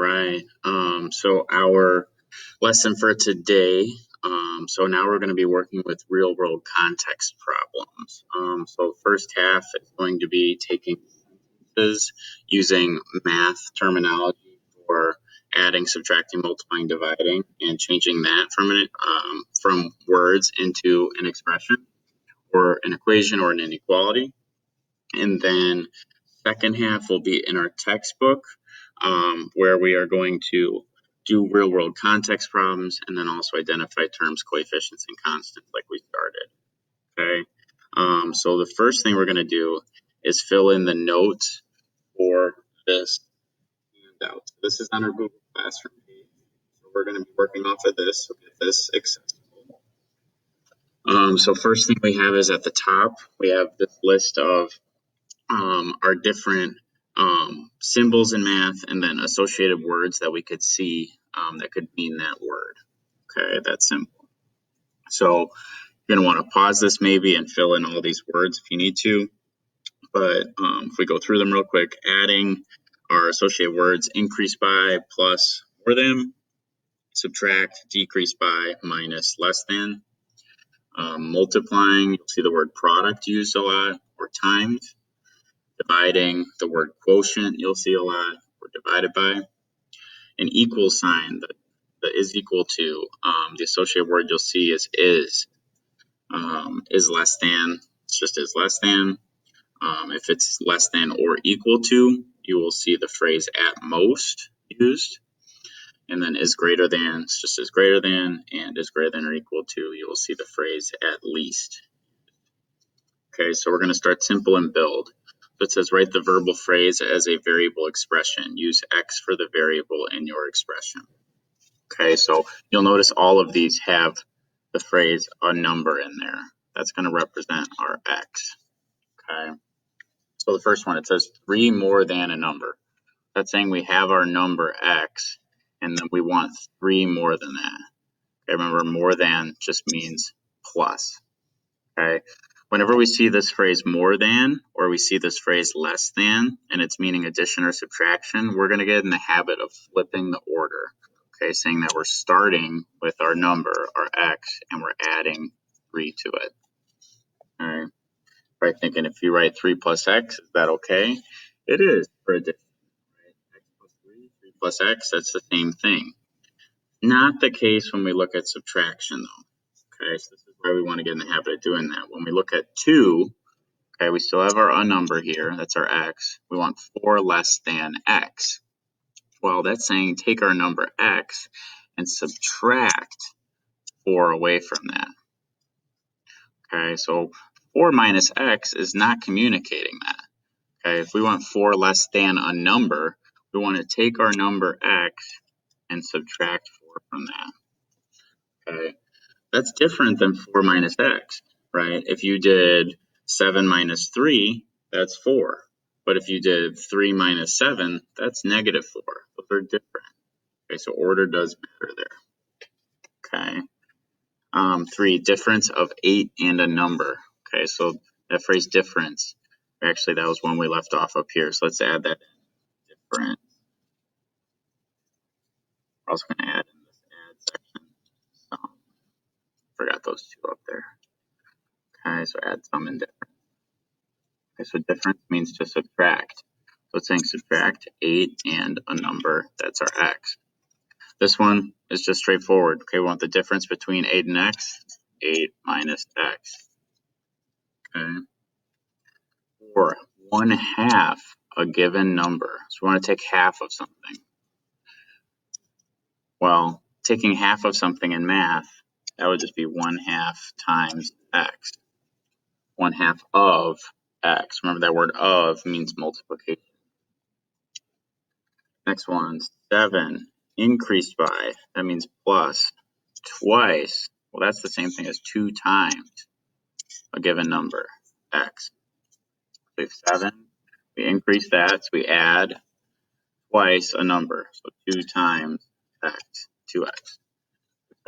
right. So our lesson for today. So now we're going to be working with real world context problems. So first half is going to be taking sentences using math terminology for adding, subtracting, multiplying, dividing, and changing that from words into an expression or an equation or an inequality. And then second half will be in our textbook, where we are going to do real world context problems and then also identify terms, coefficients, and constants like we started. Okay. So the first thing we're going to do is fill in the notes for this handout. This is on our Google Classroom page. So we're going to be working off of this, so get this accessible. So first thing we have is at the top, we have this list of our different symbols in math and then associated words that we could see that could mean that word. Okay, that's simple. So you're going to want to pause this maybe and fill in all these words if you need to. But if we go through them real quick, adding our associated words: increase by, plus, more than; subtract, decrease by, minus, less than; multiplying, you'll see the word product used a lot, or times; dividing, the word quotient you'll see a lot, or divided by; an equal sign, the is equal to, the associated word you'll see is less than, it's just is less than. If it's less than or equal to, you will see the phrase at most used. And then is greater than, it's just is greater than, and is greater than or equal to, you will see the phrase at least. Okay, so we're going to start simple and build. So it says write the verbal phrase as a variable expression. Use X for the variable in your expression. Okay, so you'll notice all of these have the phrase a number in there. That's going to represent our X. Okay, so the first one, it says 3 more than a number. That's saying we have our number X and then we want 3 more than that. Okay, remember, more than just means plus. Okay, whenever we see this phrase more than, or we see this phrase less than, and it's meaning addition or subtraction, we're going to get in the habit of flipping the order. Okay, saying that we're starting with our number, our X, and we're adding 3 to it. All right, right, thinking if you write 3 plus X, is that okay? It is for addition. Right? X plus 3, 3 plus X, that's the same thing. Not the case when we look at subtraction, though. Okay, so this is why we want to get in the habit of doing that. When we look at 2, okay, we still have our number here. That's our X. We want 4 less than X. Well, that's saying take our number X and subtract 4 away from that. Okay, so 4 minus X is not communicating that. Okay, if we want 4 less than a number, we want to take our number X and subtract 4 from that. Okay, that's different than 4 minus X, right? If you did 7 minus 3, that's 4. But if you did 3 minus 7, that's negative 4. Those are different. Okay, so order does matter there. Okay. 3, difference of 8 and a number. Okay, so that phrase difference, actually that was one we left off up here. So let's add that in. Different. We're also going to add in this add section. Forgot those 2 up there. Okay, so add some in difference. Okay, so difference means to subtract. So it's saying subtract 8 and a number, that's our X. This one is just straightforward. Okay, we want the difference between 8 and X, 8 minus X. Okay. Or 1/2 a given number. So we want to take half of something. Well, taking half of something in math, that would just be 1/2 times X. 1/2 of X. Remember that word of means multiplication. Next one, 7 increased by, that means plus twice. Well, that's the same thing as 2 times a given number, X. So we have 7, we increase that, so we add twice a number, so 2 times X, 2X.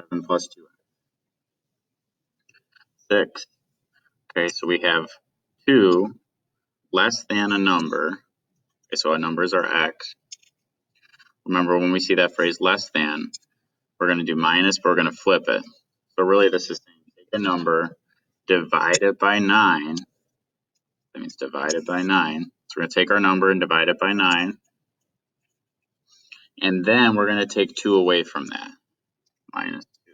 7 plus 2X. 6. Okay, so we have 2 less than a number. Okay, so our numbers are X. Remember, when we see that phrase less than, we're going to do minus, but we're going to flip it. So really this is saying take a number, divide it by 9. That means divided by 9. So we're going to take our number and divide it by 9. And then we're going to take 2 away from that, minus 2.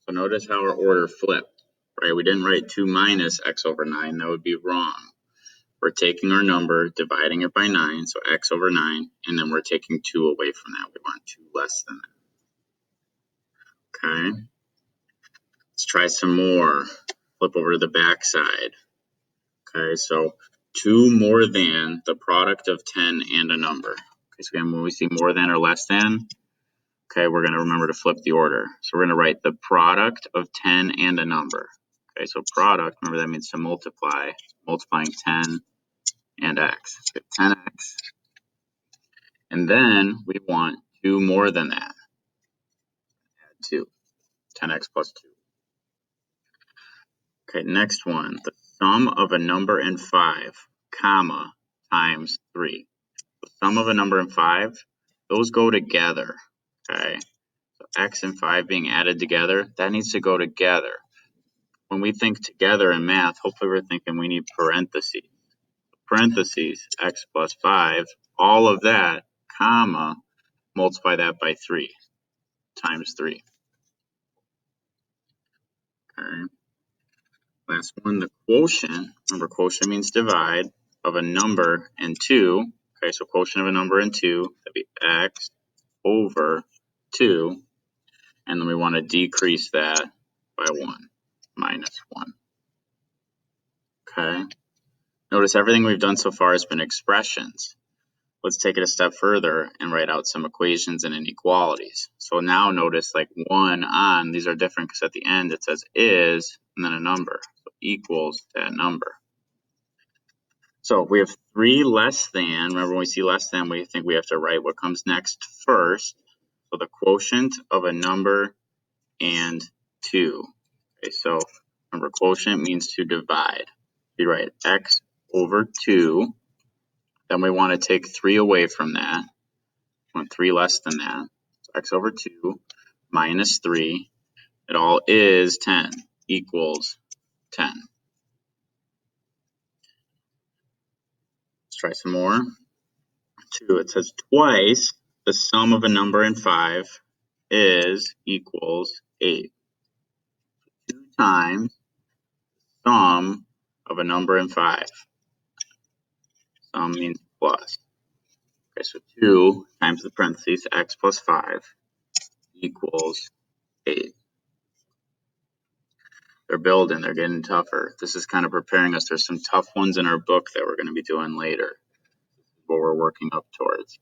So notice how our order flipped, right? We didn't write 2 minus x over 9. That would be wrong. We're taking our number, dividing it by 9, so x over 9, and then we're taking 2 away from that. We want 2 less than that. Okay? Let's try some more. Flip over to the back side. Okay, so 2 more than the product of 10 and a number. Okay, so again, when we see more than or less than, okay, we're going to remember to flip the order. So we're going to write the product of 10 and a number. Okay, so product, remember that means to multiply, multiplying 10 and x. Okay, 10x. And then we want 2 more than that. Add 2. 10x plus 2. Okay, next one. The sum of a number and 5, comma, times 3. The sum of a number and 5, those go together. Okay, so x and 5 being added together, that needs to go together. When we think together in math, hopefully we're thinking we need parentheses. Parentheses, x plus 5, all of that, comma, multiply that by 3, times 3. Okay. Last one, the quotient. Remember, quotient means divide of a number and 2. Okay, so quotient of a number and 2, that'd be x over 2. And then we want to decrease that by 1, minus 1. Okay. Notice everything we've done so far has been expressions. Let's take it a step further and write out some equations and inequalities. So now notice like 1 on, these are different because at the end it says is and then a number. So equals that number. So we have 3 less than. Remember, when we see less than, we think we have to write what comes next first. So the quotient of a number and 2. Okay, so remember, quotient means to divide. You write x over 2. Then we want to take 3 away from that. We want 3 less than that. So x over 2 minus 3. It all is 10 equals 10. Let's try some more. 2, it says twice the sum of a number and 5 is equals 8. 2 times the sum of a number and 5. Sum means plus. Okay, so 2 times the parentheses, x plus 5 equals 8. They're building, they're getting tougher. This is kind of preparing us. There's some tough ones in our book that we're going to be doing later. What we're working up towards.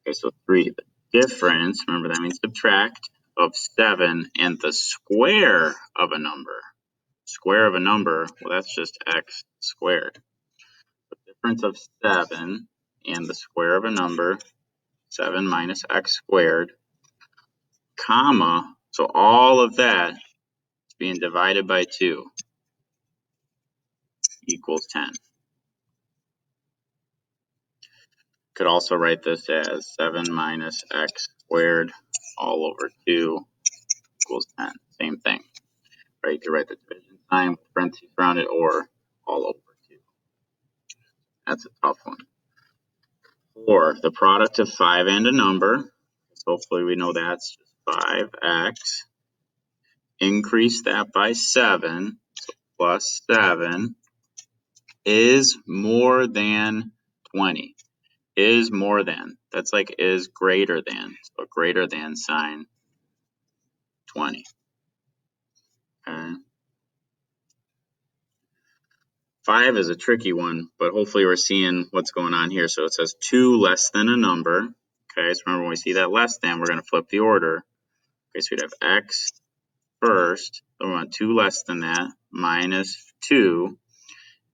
Okay, so 3, the difference, remember that means subtract, of 7 and the square of a number. Square of a number, well, that's just x squared. The difference of 7 and the square of a number, 7 minus x squared, comma, so all of that is being divided by 2 equals 10. Could also write this as 7 minus x squared all over 2 equals 10. Same thing. Right, you could write the division sign with parentheses around it or all over 2. That's a tough one. 4, the product of 5 and a number. So hopefully we know that's just 5x. Increase that by 7, so plus 7 is more than 20. Is more than. That's like is greater than. So greater than sign 20. Okay. 5 is a tricky one, but hopefully we're seeing what's going on here. So it says 2 less than a number. Okay, so remember when we see that less than, we're going to flip the order. Okay, so we'd have x first, then we want 2 less than that, minus 2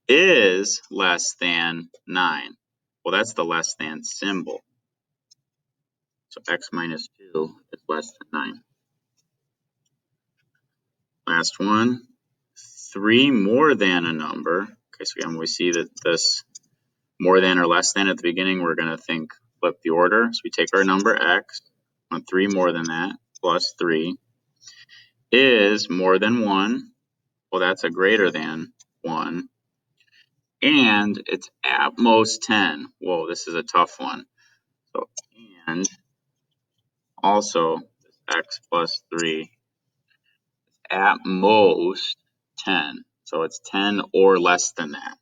is less than 9. Well, that's the less than symbol. So x minus 2 is less than 9. Last one, 3 more than a number. Okay, so again, when we see that this more than or less than at the beginning, we're going to think flip the order. So we take our number x, on 3 more than that, plus 3, is more than 1. Well, that's a greater than 1. And it's at most 10. Whoa, this is a tough one. So, and also, x plus 3 at most 10. So it's 10 or less than that.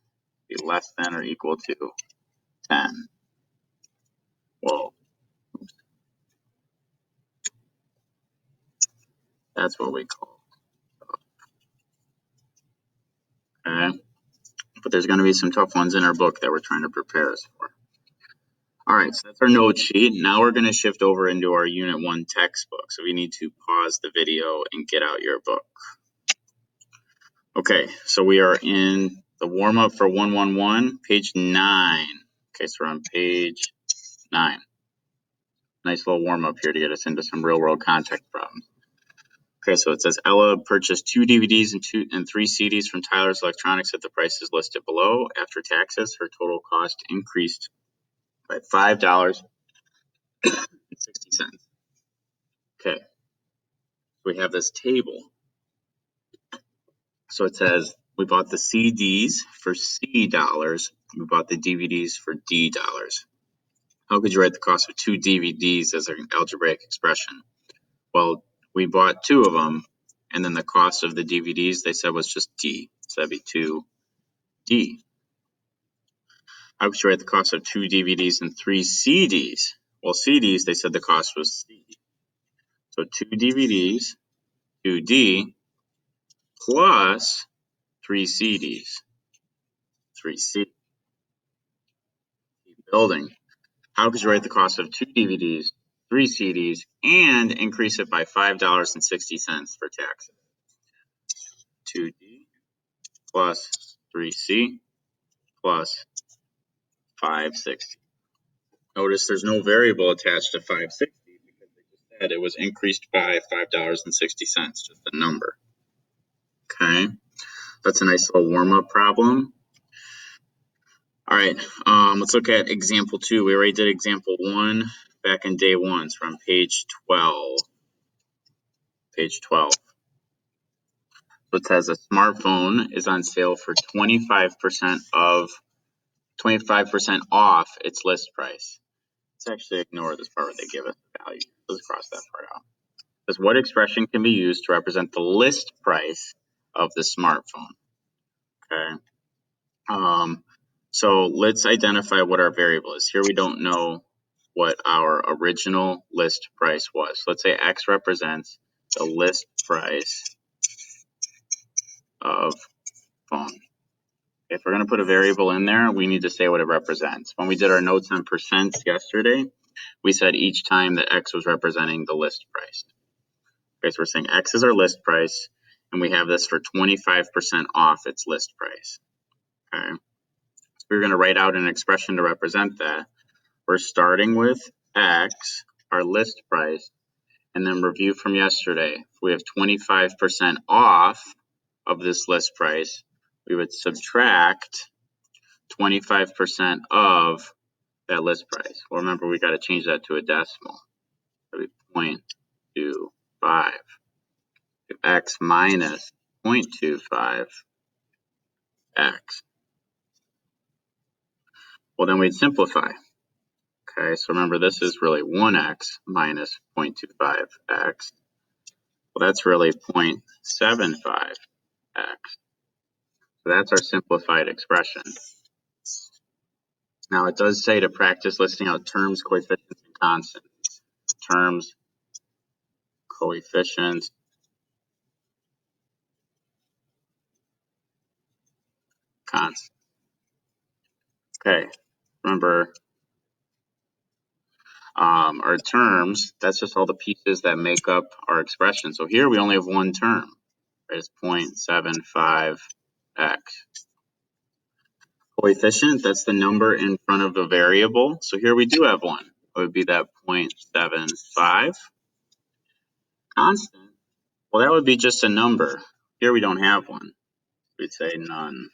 Be less than or equal to 10. Whoa. That's what we call it. Okay. But there's going to be some tough ones in our book that we're trying to prepare us for. All right, so that's our note sheet. Now we're going to shift over into our Unit 1 textbook. So we need to pause the video and get out your book. Okay, so we are in the warm-up for 111, page 9. Okay, so we're on page 9. Nice little warm-up here to get us into some real-world context problems. Okay, so it says Ella purchased 2 DVDs and 3 CDs from Tyler's Electronics at the prices listed below. After taxes, her total cost increased by $5.60. Okay, we have this table. So it says we bought the CDs for C dollars. We bought the DVDs for D dollars. How could you write the cost of 2 DVDs as an algebraic expression? Well, we bought 2 of them, and then the cost of the DVDs they said was just D. So that'd be 2D. How could you write the cost of 2 DVDs and 3 CDs? Well, CDs, they said the cost was C. So 2 DVDs, 2D, plus 3 CDs, 3C. Keep building. How could you write the cost of 2 DVDs, 3 CDs, and increase it by $5.60 for taxes? 2D plus 3C plus 560. Notice there's no variable attached to 560 because they just said it was increased by $5.60, just a number. Okay, that's a nice little warm-up problem. All right, let's look at example 2. We already did example 1 back in day 1. So on page 12. Page 12. So it says a smartphone is on sale for 25% off its list price. Let's actually ignore this part where they give us the value. Let's cross that part out. It says what expression can be used to represent the list price of the smartphone? Okay. So let's identify what our variable is. Here we don't know what our original list price was. Let's say X represents the list price of phone. If we're going to put a variable in there, we need to say what it represents. When we did our notes on percents yesterday, we said each time that X was representing the list price. Okay, so we're saying X is our list price, and we have this for 25% off its list price. Okay, so we're going to write out an expression to represent that. We're starting with X, our list price, and then review from yesterday. If we have 25% off of this list price, we would subtract 25% of that list price. Well, remember, we got to change that to a decimal. That would be 0.25. X minus 0.25 X. Well, then we'd simplify. Okay, so remember, this is really 1x minus 0.25 X. Well, that's really 0.75 X. So that's our simplified expression. Now, it does say to practice listing out terms, coefficients, and constants. Terms, coefficients, constants. Okay, remember, our terms, that's just all the pieces that make up our expression. So here we only have one term, right? It's 0.75x. Coefficient, that's the number in front of a variable. So here we do have one. It would be that 0.75. Constant, well, that would be just a number. Here we don't have one. We'd say none.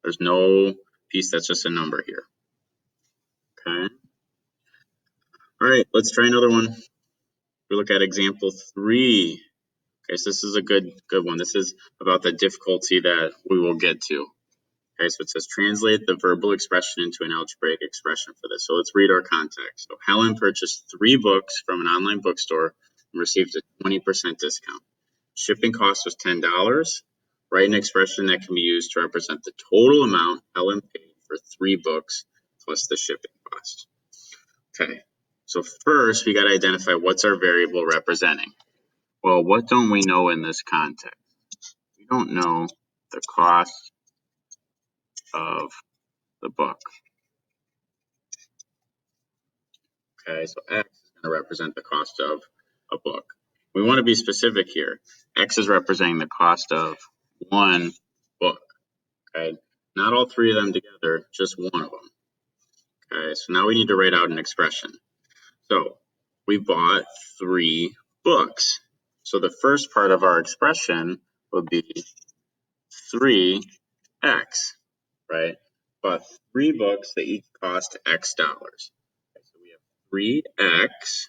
There's no piece that's just a number here. Okay. All right, let's try another one. We look at example 3. Okay, so this is a good one. This is about the difficulty that we will get to. Okay, so it says translate the verbal expression into an algebraic expression for this. So let's read our context. So Helen purchased 3 books from an online bookstore and received a 20% discount. Shipping cost was $10. Write an expression that can be used to represent the total amount Helen paid for 3 books plus the shipping cost. Okay, so first we got to identify what's our variable representing. Well, what don't we know in this context? We don't know the cost of the book. Okay, so X is going to represent the cost of a book. We want to be specific here. X is representing the cost of 1 book. Okay, not all 3 of them together, just 1 of them. Okay, so now we need to write out an expression. So we bought 3 books. So the first part of our expression would be 3x, right? But 3 books, they each cost X dollars. Okay, so we have 3x.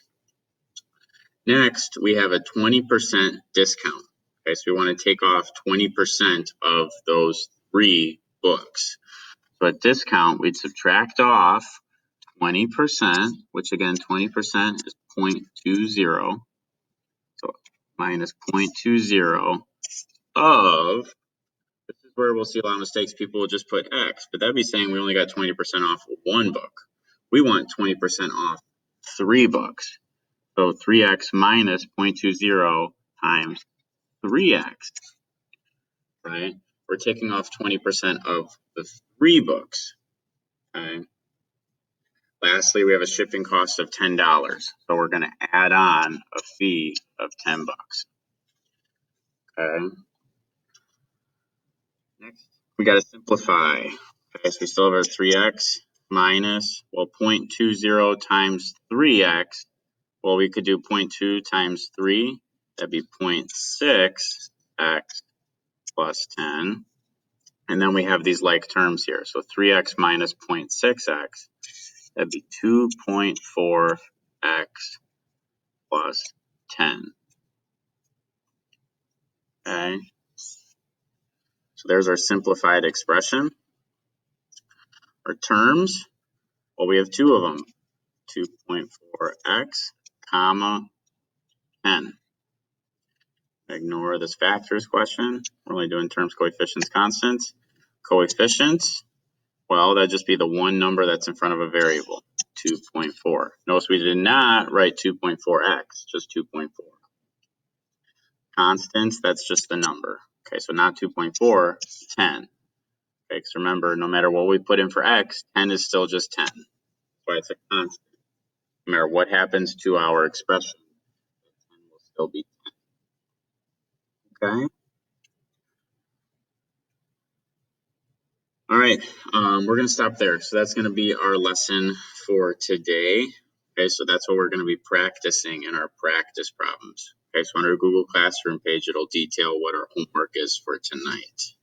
Next, we have a 20% discount. Okay, so we want to take off 20% of those 3 books. So at discount, we'd subtract off 20%, which again, 20% is 0.20. So minus 0.20 of, this is where we'll see a lot of mistakes. People will just put X, but that'd be saying we only got 20% off 1 book. We want 20% off 3 books. So 3x minus 0.20 times 3x, right? We're taking off 20% of the 3 books, okay? Lastly, we have a shipping cost of $10. So we're going to add on a fee of $10. Okay. Next, we got to simplify. Okay, so we still have our 3x minus, well, 0.20 times 3x. Well, we could do 0.2 times 3. That'd be 0.6x plus 10. And then we have these like terms here. So 3x minus 0.6x, that'd be 2.4x plus 10. Okay. So there's our simplified expression. Our terms, well, we have 2 of them. 2.4x, comma, 10. Ignore this factors question. We're only doing terms, coefficients, constants. Coefficients, well, that'd just be the one number that's in front of a variable, 2.4. Notice we did not write 2.4x, just 2.4. Constants, that's just the number. Okay, so not 2.4, 10. Okay, because remember, no matter what we put in for x, 10 is still just 10. That's why it's a constant. No matter what happens to our expression, 10 will still be 10. Okay? All right, we're going to stop there. So that's going to be our lesson for today. Okay, so that's what we're going to be practicing in our practice problems. Okay, so on our Google Classroom page, it'll detail what our homework is for tonight.